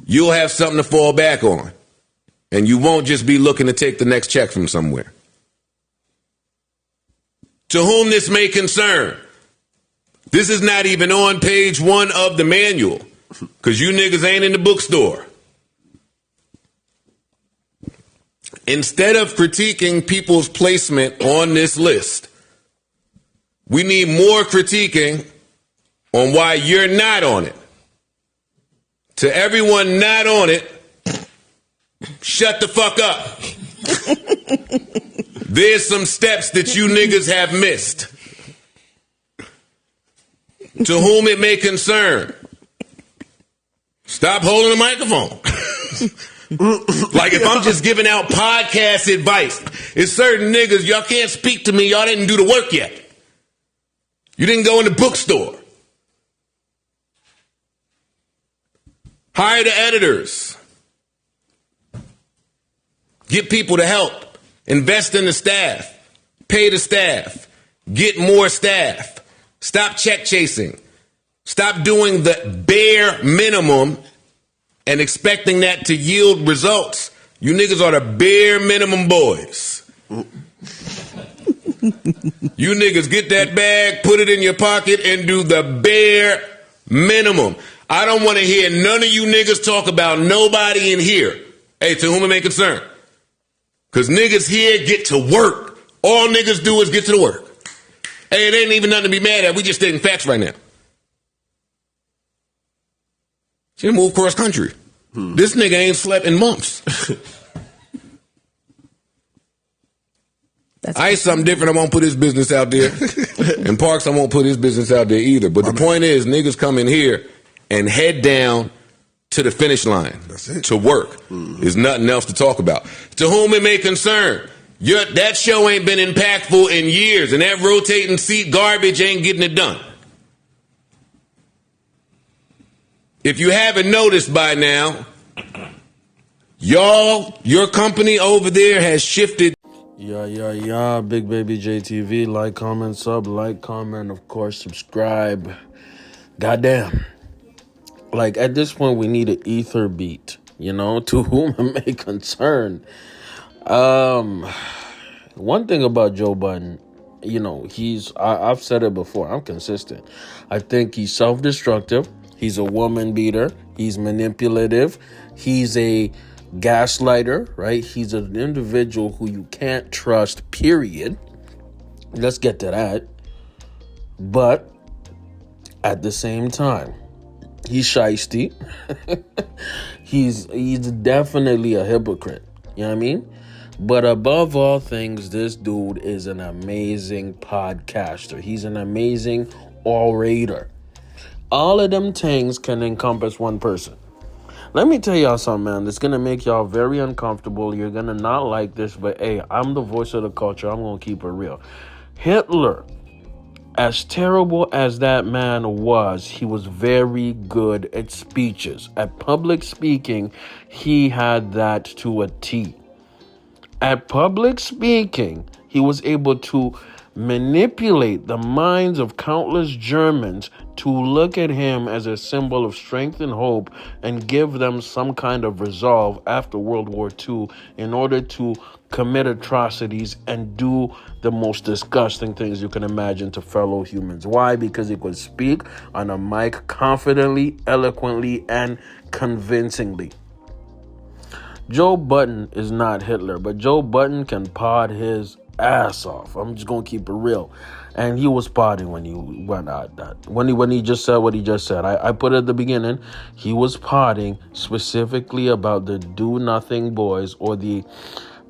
you'll have something to fall back on. And you won't just be looking to take the next check from somewhere. To whom this may concern, this is not even on page 1 of the manual, because you niggas ain't in the bookstore. Instead of critiquing people's placement on this list, we need more critiquing on why you're not on it. To everyone not on it, shut the fuck up. There's some steps that you niggas have missed. To whom it may concern, stop holding the microphone. Like if I'm just giving out podcast advice, it's certain niggas, y'all can't speak to me, y'all didn't do the work yet. You didn't go in the bookstore. Hire the editors. Get people to help. Invest in the staff. Pay the staff. Get more staff. Stop check chasing. Stop doing the bare minimum and expecting that to yield results. You niggas are the bare minimum boys. You niggas get that bag, put it in your pocket, and do the bare minimum. I don't want to hear none of you niggas talk about nobody in here. Hey, to whom it may concern. Because niggas here get to work. All niggas do is get to the work. Hey, it ain't even nothing to be mad at. We just stating facts right now. She moved cross country. This nigga ain't slept in months. I ain't something different. I won't put his business out there. And Parks, I won't put his business out there either. But the point is, niggas come in here and head down to the finish line. That's it. To work. There's nothing else to talk about. To whom it may concern, that show ain't been impactful in years, and that rotating seat garbage ain't getting it done. If you haven't noticed by now, your company over there has shifted. Yeah, Big Baby JTV. Like, comment, of course, subscribe. Goddamn. Like, at this point, we need an ether beat, to whom it may concern. One thing about Joe Budden, I've said it before, I'm consistent. I think he's self-destructive. He's a woman beater. He's manipulative. He's a gaslighter, right? He's an individual who you can't trust, period. Let's get to that. But at the same time, he's shiesty. He's definitely a hypocrite. You know what I mean? But above all things, this dude is an amazing podcaster. He's an amazing orator. All of them things can encompass one person. Let me tell y'all something, man. It's going to make y'all very uncomfortable. You're going to not like this, but hey, I'm the voice of the culture. I'm going to keep it real. Hitler, as terrible as that man was, he was very good at speeches. At public speaking, he had that to a T. At public speaking, he was able to manipulate the minds of countless Germans to look at him as a symbol of strength and hope and give them some kind of resolve after World War II in order to commit atrocities and do the most disgusting things you can imagine to fellow humans. Why? Because he could speak on a mic confidently, eloquently, and convincingly. Joe Budden is not Hitler, but Joe Budden can pod his ass off. I'm just gonna keep it real. And he was potting when he went out that. When he just said what he just said. I put it at the beginning. He was potting specifically about the do-nothing boys or the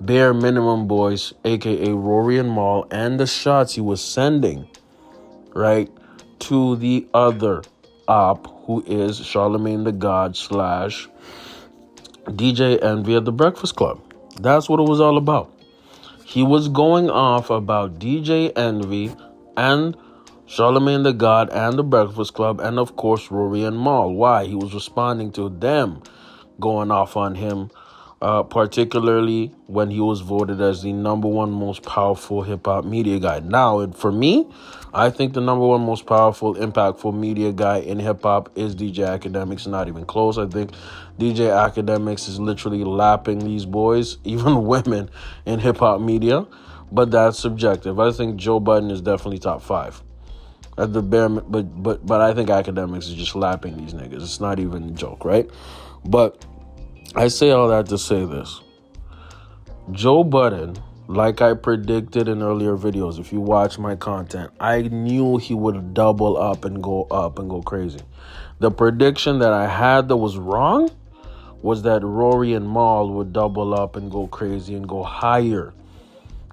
bare minimum boys, aka Rory&Mal, and the shots he was sending, right, to the other op who is Charlamagne Tha God / DJ Envy at the Breakfast Club. That's what it was all about. He was going off about DJ Envy and Charlamagne Tha God and the Breakfast Club and, of course, Rory&Mal. Why? He was responding to them going off on him particularly when he was voted as the number one most powerful hip-hop media guy. Now, for me, I think the number one most powerful, impactful media guy in hip-hop is DJ Academics. Not even close. I think DJ Academics is literally lapping these boys, even women, in hip-hop media. But that's subjective. I think Joe Budden is definitely top 5. At the bare, but I think Academics is just lapping these niggas. It's not even a joke, right? But I say all that to say this. Joe Budden, like I predicted in earlier videos, if you watch my content, I knew he would double up and go crazy. The prediction that I had that was wrong was that Rory&Mal would double up and go crazy and go higher,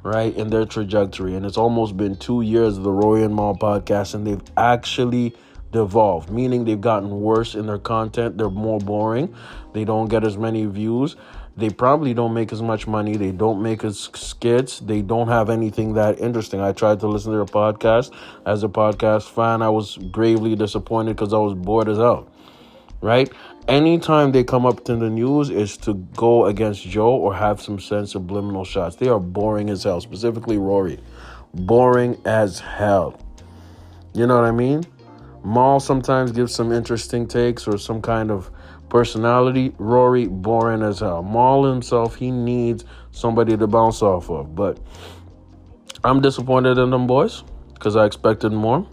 right, in their trajectory. And it's almost been 2 years of the Rory&Mal podcast, and they've actually devolved, meaning they've gotten worse in their content. They're more boring. They don't get as many views. They probably don't make as much money. They don't make as skits. They don't have anything that interesting. I tried to listen to their podcast. As a podcast fan, I was gravely disappointed because I was bored as hell, right? Anytime they come up to the news is to go against Joe or have some subliminal shots. They are boring as hell, specifically Rory. Boring as hell. You know what I mean? Mal sometimes gives some interesting takes or some kind of personality. Rory, boring as hell. Mal himself, he needs somebody to bounce off of. But I'm disappointed in them boys because I expected more.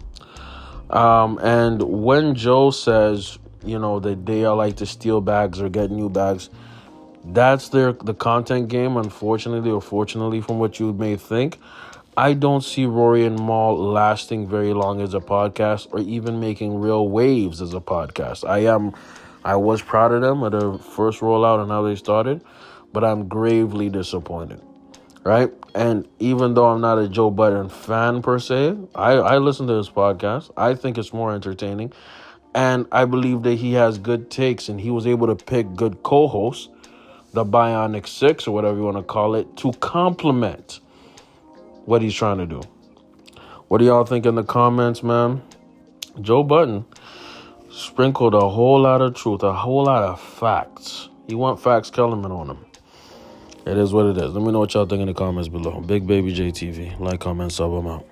And when Joe says, you know, that they are like to steal bags or get new bags, that's the content game, unfortunately or fortunately, from what you may think. I don't see Rory&Mal lasting very long as a podcast or even making real waves as a podcast. I was proud of them at their first rollout and how they started, but I'm gravely disappointed, right? And even though I'm not a Joe Budden fan per se, I listen to his podcast. I think it's more entertaining, and I believe that he has good takes, and he was able to pick good co-hosts, the Bionic Six or whatever you want to call it, to complement what he's trying to do. What do y'all think in the comments, man? Joe Budden sprinkled a whole lot of truth, a whole lot of facts. He want facts Kellerman on him. It is what it is. Let me know what y'all think in the comments below. Big Baby JTV. Like, comment, sub, I'm out.